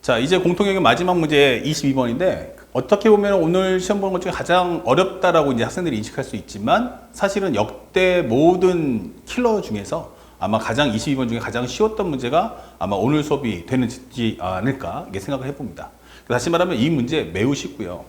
자, 이제 공통영역 마지막 문제 22번인데 어떻게 보면 오늘 시험 보는 것 중에 가장 어렵다라고 이제 학생들이 인식할 수 있지만 사실은 역대 모든 킬러 중에서 아마 가장 22번 중에 가장 쉬웠던 문제가 아마 오늘 수업이 되지 않을까 이렇게 생각을 해봅니다. 다시 말하면 이 문제 매우 쉽고요.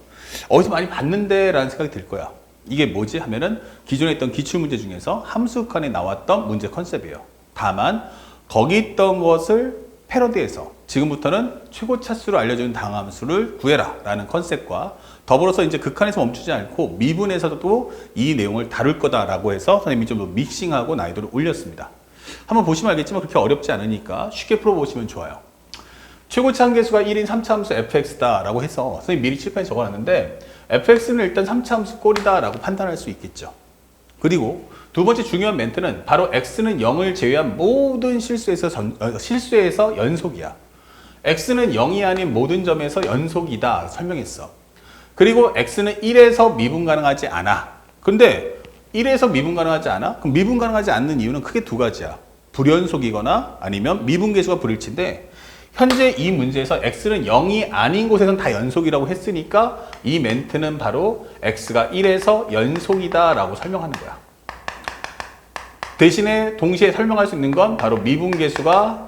어디서 많이 봤는데 라는 생각이 들 거야. 이게 뭐지 하면은 기존에 있던 기출문제 중에서 함수칸에 나왔던 문제 컨셉이에요. 다만 거기 있던 것을 패러디해서 지금부터는 최고 차수를 알려주는 다항함수를 구해라 라는 컨셉과 더불어서 이제 극한에서 멈추지 않고 미분에서도 이 내용을 다룰 거다라고 해서 선생님이 좀 더 믹싱하고 난이도를 올렸습니다. 한번 보시면 알겠지만 그렇게 어렵지 않으니까 쉽게 풀어보시면 좋아요. 최고치 한계수가 1인 3차 함수 fx다 라고 해서 선생님 미리 칠판에 적어놨는데 fx는 일단 3차 함수 꼴이다 라고 판단할 수 있겠죠. 그리고 두 번째 중요한 멘트는 바로 x는 0을 제외한 모든 실수에서 연속이야. x는 0이 아닌 모든 점에서 연속이다 설명했어. 그리고 x는 1에서 미분 가능하지 않아. 근데 1에서 미분 가능하지 않아? 그럼 미분 가능하지 않는 이유는 크게 두 가지야. 불연속이거나 아니면 미분계수가 불일치인데 현재 이 문제에서 x는 0이 아닌 곳에서는 다 연속이라고 했으니까 이 멘트는 바로 x가 1에서 연속이다 라고 설명하는 거야. 대신에 동시에 설명할 수 있는 건 바로 미분계수가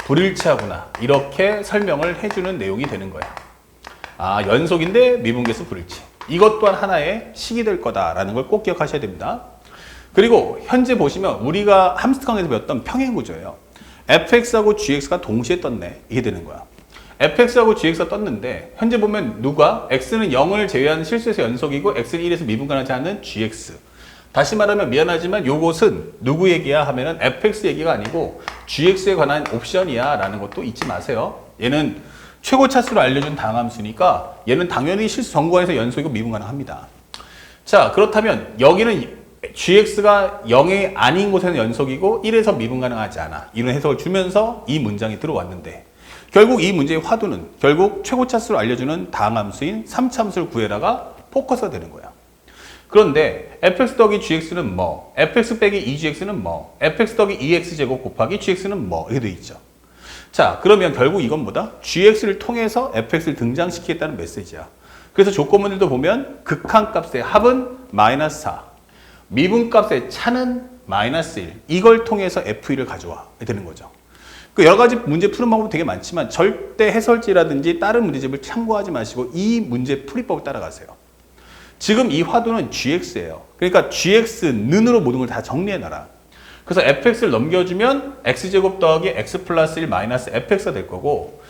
불일치하구나 이렇게 설명을 해주는 내용이 되는 거야. 아, 연속인데 미분계수 불일치. 이것 또한 하나의 식이 될 거다라는 걸 꼭 기억하셔야 됩니다. 그리고 현재 보시면 우리가 함수강에서 배웠던 평행구조예요. fx하고 gx가 동시에 떴네. 이게 되는 거야. fx하고 gx가 떴는데 현재 보면 누가 x는 0을 제외한 실수에서 연속이고 x는 1에서 미분 가능하지 않는 gx. 다시 말하면 미안하지만 요것은 누구 얘기야 하면은 fx 얘기가 아니고 gx에 관한 옵션이야 라는 것도 잊지 마세요. 얘는 최고 차수를 알려준 다항함수니까 얘는 당연히 실수 전구간에서 연속이고 미분 가능합니다. 자, 그렇다면 여기는 gx가 0이 아닌 곳에는 연속이고 1에서 미분 가능하지 않아. 이런 해석을 주면서 이 문장이 들어왔는데 결국 이 문제의 화두는 결국 최고 차수를 알려주는 다항함수인 3차 함수를 구해라가 포커스가 되는 거야. 그런데 fx 더하기 gx는 뭐, fx 빼기 2gx는 뭐, fx 더하기 2x제곱 곱하기 gx는 뭐 이렇게 돼 있죠. 자, 그러면 결국 이건 뭐다? gx를 통해서 fx를 등장시키겠다는 메시지야. 그래서 조건문들도 보면 극한값의 합은 마이너스 4, 미분값의 차는 마이너스 1, 이걸 통해서 f1을 가져와 되는 거죠. 그 여러 가지 문제 푸는 방법은 되게 많지만 절대 해설지라든지 다른 문제집을 참고하지 마시고 이 문제 풀이법을 따라가세요. 지금 이 화두는 gx예요. 그러니까 gx는으로 모든 걸 다 정리해놔라. 그래서 fx를 넘겨주면 x제곱 더하기 x 플러스 1 마이너스 fx가 될 거고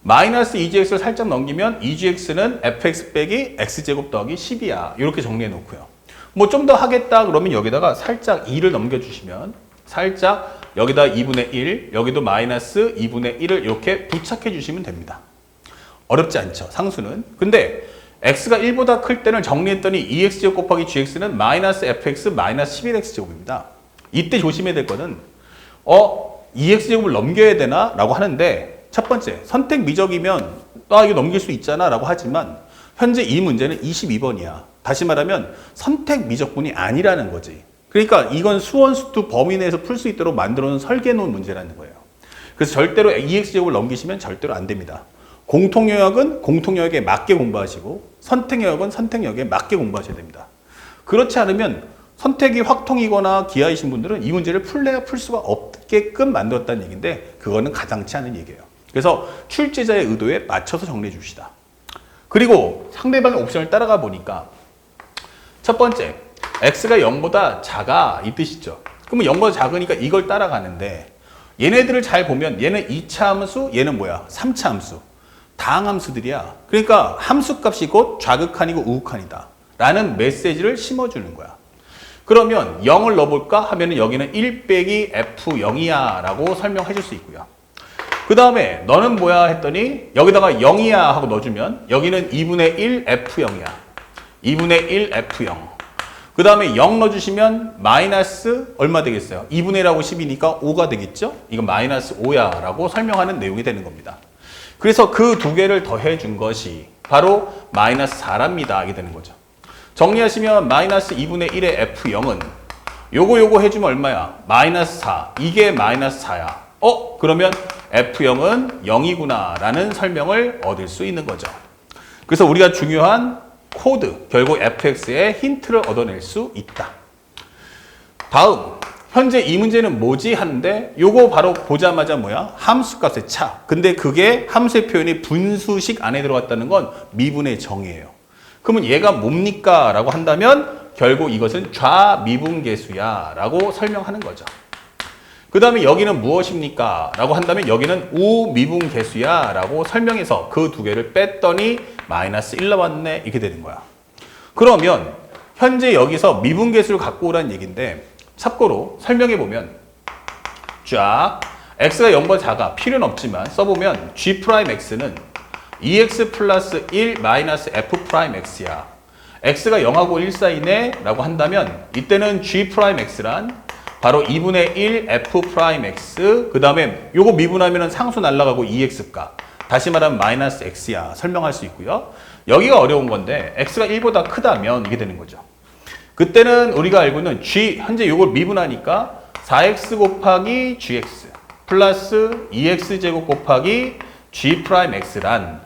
마이너스 2gx를 살짝 넘기면 2gx는 fx 빼기 x제곱 더하기 10이야. 이렇게 정리해 놓고요. 뭐 좀 더 하겠다 그러면 여기다가 살짝 2를 넘겨주시면 살짝 여기다 2분의 1, 여기도 마이너스 2분의 1을 이렇게 부착해 주시면 됩니다. 어렵지 않죠, 상수는. 근데 x가 1보다 클 때는 정리했더니 2x제곱 곱하기 gx는 마이너스 fx 마이너스 11x제곱입니다. 이때 조심해야 될 거는 2x제곱을 넘겨야 되나? 라고 하는데 첫 번째, 선택 미적이면 이거 넘길 수 있잖아 라고 하지만 현재 이 문제는 22번이야. 다시 말하면 선택 미적분이 아니라는 거지. 그러니까 이건 수원수투 범위 내에서 풀 수 있도록 만들어 놓은 설계 놓은 문제라는 거예요. 그래서 절대로 2x제곱을 넘기시면 절대로 안 됩니다. 공통영역은 공통영역에 맞게 공부하시고 선택영역은 선택영역에 맞게 공부하셔야 됩니다. 그렇지 않으면 선택이 확통이거나 기하이신 분들은 이 문제를 풀래야 풀 수가 없게끔 만들었다는 얘기인데 그거는 가당치 않은 얘기예요. 그래서 출제자의 의도에 맞춰서 정리해 줍시다. 그리고 상대방의 옵션을 따라가 보니까 첫 번째, x가 0보다 작아 이 뜻이죠. 그러면 0보다 작으니까 이걸 따라가는데 얘네들을 잘 보면 얘는 2차 함수, 얘는 뭐야? 3차 함수. 다항함수들이야. 그러니까 함수값이 곧 좌극한이고 우극한이다 라는 메시지를 심어주는 거야. 그러면 0을 넣어볼까 하면 여기는 1 빼기 f0이야 라고 설명해 줄 수 있고요. 그 다음에 너는 뭐야 했더니 여기다가 0이야 하고 넣어주면 여기는 2분의 1 f0이야. 2분의 1 f0. 그 다음에 0 넣어주시면 마이너스 얼마 되겠어요? 2분의 1하고 10이니까 5가 되겠죠? 이건 마이너스 5야 라고 설명하는 내용이 되는 겁니다. 그래서 그 두 개를 더해 준 것이 바로 마이너스 4랍니다. 이게 되는 거죠. 정리하시면 마이너스 2분의 1의 f0은 요거 해주면 얼마야? 마이너스 4. 이게 마이너스 4야. 그러면 F0은 0이구나 라는 설명을 얻을 수 있는 거죠. 그래서 우리가 중요한 코드, 결국 fx의 힌트를 얻어낼 수 있다. 다음, 현재 이 문제는 뭐지 하는데 요거 바로 보자마자 뭐야? 함수값의 차. 근데 그게 함수의 표현이 분수식 안에 들어갔다는 건 미분의 정이에요. 그러면 얘가 뭡니까? 라고 한다면 결국 이것은 좌미분계수야 라고 설명하는 거죠. 그 다음에 여기는 무엇입니까? 라고 한다면 여기는 우미분계수야 라고 설명해서 그 두 개를 뺐더니 마이너스 1 나왔네 이렇게 되는 거야. 그러면 현재 여기서 미분계수를 갖고 오라는 얘기인데 참고로 설명해보면 쫙 x가 0보다 작아 필요는 없지만 써보면 g'x는 2x 플러스 1 마이너스 f'x야. x가 0하고 1 사이네 라고 한다면 이때는 g'x란 바로 2분의 1 f'x 그 다음에 요거 미분하면 상수 날라가고 2x값 다시 말하면 마이너스 x야 설명할 수 있고요. 여기가 어려운 건데 x가 1보다 크다면 이게 되는 거죠. 그때는 우리가 알고 있는 g 현재 요걸 미분하니까 4x 곱하기 gx 플러스 2x제곱 곱하기 g'x란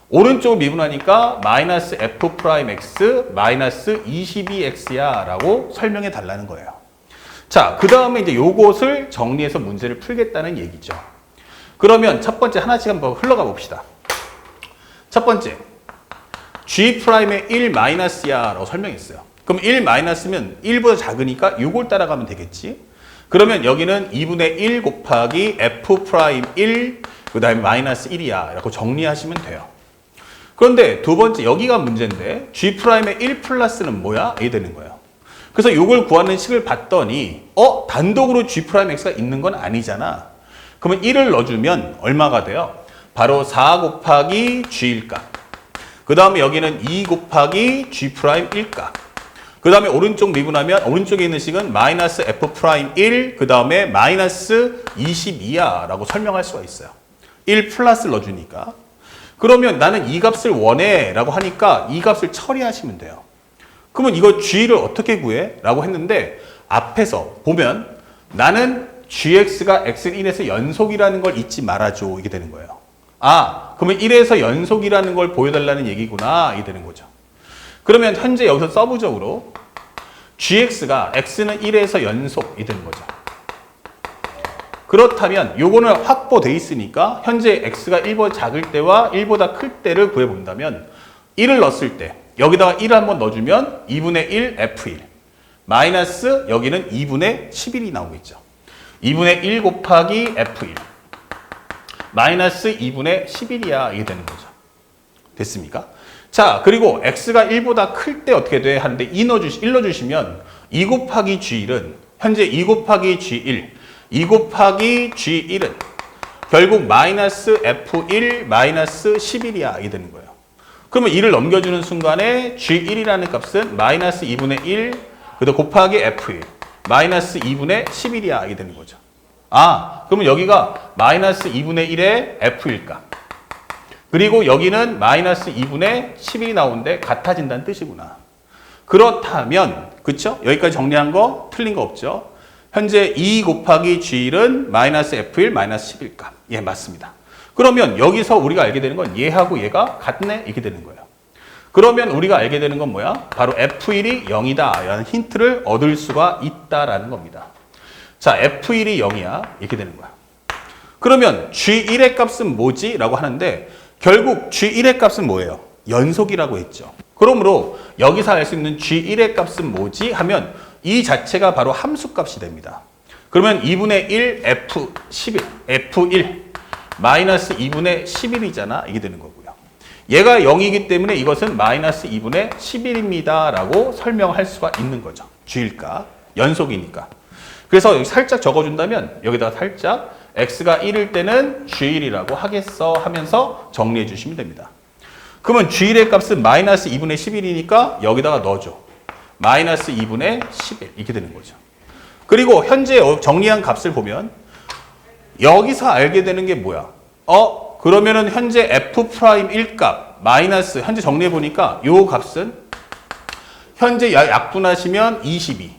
오른쪽을 미분하니까 마이너스 f'x 마이너스 22x야 라고 설명해 달라는 거예요. 자, 그 다음에 이제 요것을 정리해서 문제를 풀겠다는 얘기죠. 그러면 첫 번째 하나씩 한번 흘러가 봅시다. 첫 번째, g'의 1 마이너스야 라고 설명했어요. 그럼 1 마이너스면 1보다 작으니까 요걸 따라가면 되겠지. 그러면 여기는 2분의 1 곱하기 f'1 그 다음에 마이너스 1이야 라고 정리하시면 돼요. 그런데 두 번째 여기가 문제인데 g'의 1 플러스는 뭐야? 이게 되는 거예요. 그래서 이걸 구하는 식을 봤더니 단독으로 g'x가 있는 건 아니잖아. 그러면 1을 넣어주면 얼마가 돼요? 바로 4 곱하기 g'값. 그 다음에 여기는 2 곱하기 g'일값. 그 다음에 오른쪽 미분하면 오른쪽에 있는 식은 마이너스 f'1 그 다음에 마이너스 22야 라고 설명할 수가 있어요. 1 플러스를 넣어주니까. 그러면 나는 이 값을 원해 라고 하니까 이 값을 처리하시면 돼요. 그러면 이거 g를 어떻게 구해? 라고 했는데 앞에서 보면 나는 gx가 x는 1에서 연속이라는 걸 잊지 말아줘 이게 되는 거예요. 아 그러면 1에서 연속이라는 걸 보여달라는 얘기구나 이게 되는 거죠. 그러면 현재 여기서 서브적으로 gx가 x는 1에서 연속이 되는 거죠. 그렇다면 요거는 확보돼 있으니까 현재 x가 1보다 작을 때와 1보다 클 때를 구해본다면 1을 넣었을 때 여기다가 1을 한번 넣어주면 2분의 1 f1 마이너스 여기는 2분의 11이 나오겠죠. 2분의 1 곱하기 f1 마이너스 2분의 11이야 이게 되는 거죠. 됐습니까? 자 그리고 x가 1보다 클 때 어떻게 돼? 하는데 1 넣어주시면 2 곱하기 g1은 현재 2 곱하기 g1 2 곱하기 g1은 결국 마이너스 f1 마이너스 11이야 이게 되는 거예요. 그러면 2를 넘겨주는 순간에 g1이라는 값은 마이너스 2분의 1 그다음 곱하기 f1 마이너스 2분의 11이야 이게 되는 거죠. 아 그러면 여기가 마이너스 2분의 1의 f일 값 그리고 여기는 마이너스 2분의 11이 나오는데 같아진다는 뜻이구나. 그렇다면 그쵸? 여기까지 정리한 거 틀린 거 없죠? 현재 2 곱하기 g1은 마이너스 f1 마이너스 11 값. 예 맞습니다. 그러면 여기서 우리가 알게 되는 건 얘하고 얘가 같네 이렇게 되는 거예요. 그러면 우리가 알게 되는 건 뭐야? 바로 f1이 0이다 라는 힌트를 얻을 수가 있다라는 겁니다. 자 f1이 0이야 이렇게 되는 거야. 그러면 g1의 값은 뭐지? 라고 하는데 결국 g1의 값은 뭐예요? 연속이라고 했죠. 그러므로 여기서 알 수 있는 g1의 값은 뭐지? 하면 이 자체가 바로 함수값이 됩니다. 그러면 2분의 1 f11 f1 마이너스 2분의 11이잖아 이게 되는 거고요. 얘가 0이기 때문에 이것은 마이너스 2분의 11입니다 라고 설명할 수가 있는 거죠. g일까 연속이니까. 그래서 여기 살짝 적어준다면 여기다가 살짝 x가 1일 때는 g1이라고 하겠어 하면서 정리해 주시면 됩니다. 그러면 g1의 값은 마이너스 2분의 11이니까 여기다가 넣어줘. 마이너스 2분의 11 이렇게 되는 거죠. 그리고 현재 정리한 값을 보면 여기서 알게 되는 게 뭐야? 그러면은 현재 f'1 값 마이너스 현재 정리해 보니까 요 값은 현재 약분하시면 22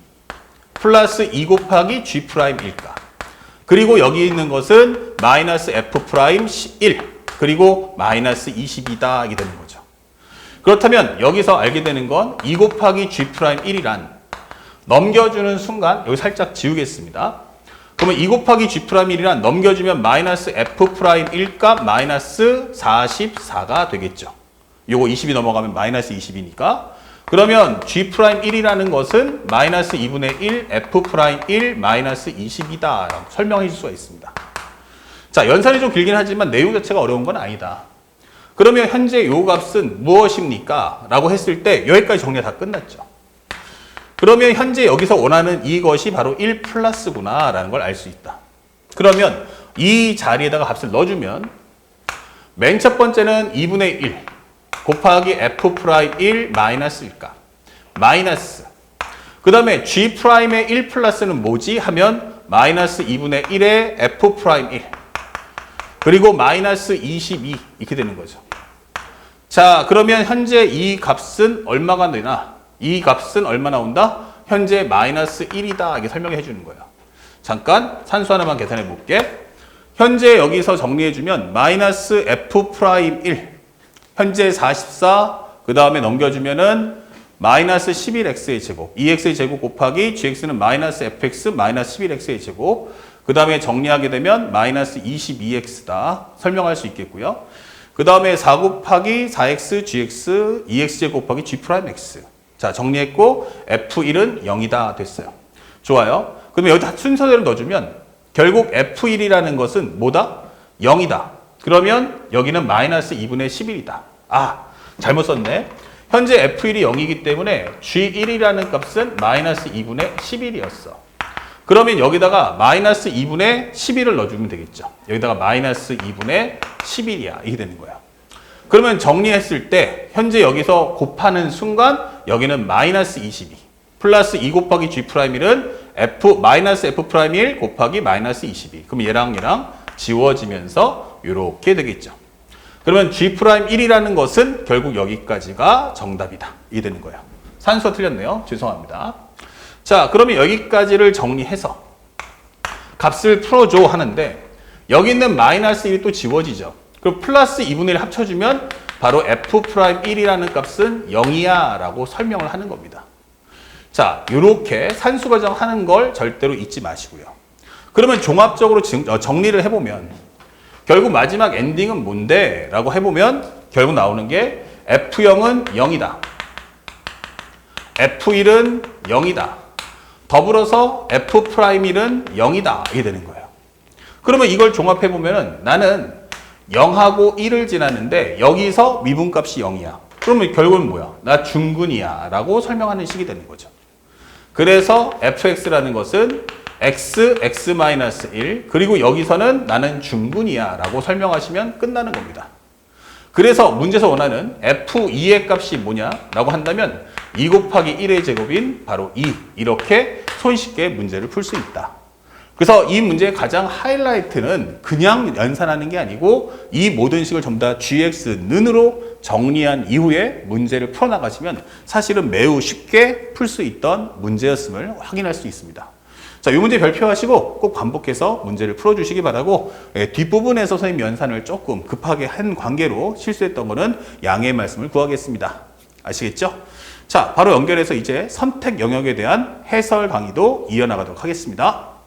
플러스 2 곱하기 g'1 값 그리고 여기 있는 것은 마이너스 f 프라임 1 그리고 마이너스 22다 이게 되는 거죠. 그렇다면 여기서 알게 되는 건 2 곱하기 g 프라임 1이란 넘겨주는 순간 여기 살짝 지우겠습니다. 그러면 2 곱하기 g 프라임 1이란 넘겨주면 마이너스 f 프라임 1값 마이너스 44가 되겠죠. 요거 20이 넘어가면 마이너스 20이니까. 그러면 g 프라임 1이라는 것은 마이너스 2분의 1 f 프라임 1 마이너스 20이다 라고 설명해 줄 수가 있습니다. 자, 연산이 좀 길긴 하지만 내용 자체가 어려운 건 아니다. 그러면 현재 요 값은 무엇입니까? 라고 했을 때 여기까지 정리가 다 끝났죠. 그러면 현재 여기서 원하는 이것이 바로 1 플러스구나 라는 걸 알 수 있다. 그러면 이 자리에다가 값을 넣어주면 맨 첫 번째는 2분의 1 곱하기 f 프라임 1 마이너스 1값 마이너스 그 다음에 g 프라임의 1 플러스는 뭐지? 하면 마이너스 2분의 1의 f 프라임 1 그리고 마이너스 22 이렇게 되는 거죠. 자, 그러면 현재 이 값은 얼마가 되나? 이 값은 얼마 나온다? 현재 마이너스 1이다 이렇게 설명해 주는 거예요. 잠깐 산수 하나만 계산해 볼게. 현재 여기서 정리해 주면 마이너스 f 프라임 1 현재 44 그 다음에 넘겨주면은 마이너스 11x의 제곱 2x의 제곱 곱하기 gx는 마이너스 fx 마이너스 11x의 제곱 그 다음에 정리하게 되면 마이너스 22x다 설명할 수 있겠고요. 그 다음에 4 곱하기 4x gx 2x제곱 곱하기 g 프라임 x 자 정리했고 f1은 0이다 됐어요. 좋아요. 그러면 여기다 순서대로 넣어주면 결국 f1이라는 것은 뭐다? 0이다. 그러면 여기는 마이너스 2분의 11이다. 아 잘못 썼네. 현재 f1이 0이기 때문에 g1이라는 값은 마이너스 2분의 11이었어. 그러면 여기다가 마이너스 2분의 11을 넣어주면 되겠죠. 여기다가 마이너스 2분의 11이야. 이게 되는 거야. 그러면 정리했을 때 현재 여기서 곱하는 순간 여기는 마이너스 22 플러스 2 곱하기 g 프라임 1은 마이너스 f 프라임 1 곱하기 마이너스 22 그럼 얘랑 지워지면서 이렇게 되겠죠. 그러면 g 프라임 1이라는 것은 결국 여기까지가 정답이다. 이게 되는 거예요. 산수가 틀렸네요. 죄송합니다. 자, 그러면 여기까지를 정리해서 값을 풀어줘 하는데 여기 있는 마이너스 1이 또 지워지죠. 그럼 플러스 2분의 1 합쳐주면 바로 f 프라임 1이라는 값은 0이야 라고 설명을 하는 겁니다. 자, 이렇게 산수 과정 하는 걸 절대로 잊지 마시고요. 그러면 종합적으로 정리를 해보면 결국 마지막 엔딩은 뭔데? 라고 해보면 결국 나오는 게 F0은 0이다. F1은 0이다. 더불어서 F'1은 0이다. 이게 되는 거예요. 그러면 이걸 종합해보면 나는 0하고 1을 지났는데 여기서 미분값이 0이야. 그러면 결국은 뭐야? 나 중근이야. 라고 설명하는 식이 되는 거죠. 그래서 fx라는 것은 x, x-1 그리고 여기서는 나는 중근이야 라고 설명하시면 끝나는 겁니다. 그래서 문제에서 원하는 f2의 값이 뭐냐 라고 한다면 2 곱하기 1의 제곱인 바로 2 이렇게 손쉽게 문제를 풀 수 있다. 그래서 이 문제의 가장 하이라이트는 그냥 연산하는 게 아니고 이 모든 식을 전부 다 gx는으로 정리한 이후에 문제를 풀어나가시면 사실은 매우 쉽게 풀 수 있던 문제였음을 확인할 수 있습니다. 자, 이 문제 별표하시고 꼭 반복해서 문제를 풀어주시기 바라고 뒷부분에서 선생님 연산을 조금 급하게 한 관계로 실수했던 거는 양해의 말씀을 구하겠습니다. 아시겠죠? 자, 바로 연결해서 이제 선택 영역에 대한 해설 강의도 이어나가도록 하겠습니다.